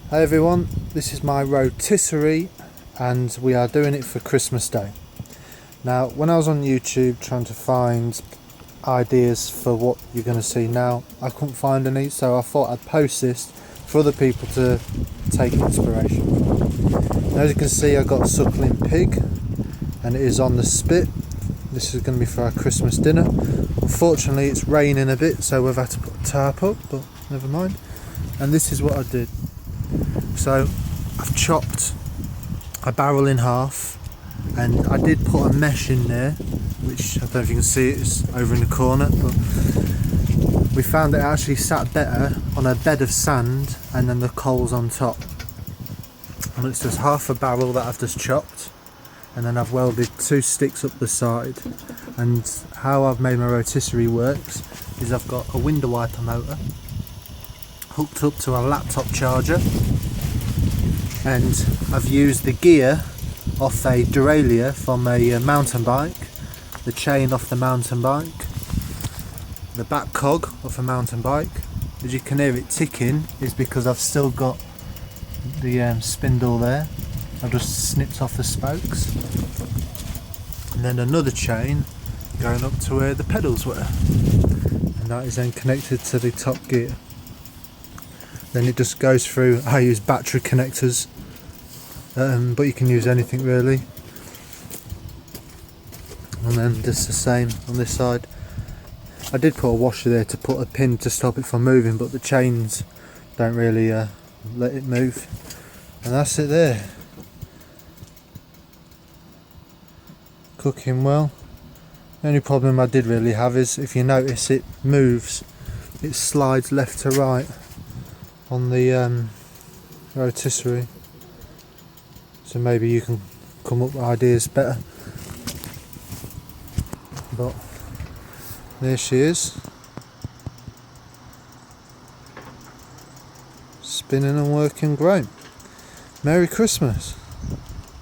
Hey everyone, this is my rotisserie and we are doing it for Christmas Day. Now, when I was on YouTube trying to find ideas for what you're going to see now, I couldn't find any, so I thought I'd post this for other people to take inspiration from. Now, as you can see, I got a suckling pig and it is on the spit. This is going to be for our Christmas dinner. Unfortunately, it's raining a bit, so we've had to put a tarp up, but never mind. And this is what I did. So I've chopped a barrel in half, and I did put a mesh in there, which I don't know if you can see, it's over in the corner, but we found it actually sat better on a bed of sand and then the coals on top. And it's just half a barrel that I've just chopped, and then I've welded 2 sticks up the side. And how I've made my rotisserie works is I've got a window wiper motor hooked up to a laptop charger, and I've used the gear off a derailleur from a mountain bike, the chain off the mountain bike, the back cog off a mountain bike. As you can hear it ticking is because I've still got the spindle there. I've just snipped off the spokes, and then another chain going up to where the pedals were, and that is then connected to the top gear. Then it just goes through. I use battery connectors, but you can use anything really. And then just the same on this side. I did put a washer there to put a pin to stop it from moving, but the chains don't really let it move. And that's it there. Cooking well. The only problem I did really have is, if you notice, it moves. It slides left to right on the rotisserie, so maybe you can come up with ideas better. But there she is, spinning and working great. Merry Christmas.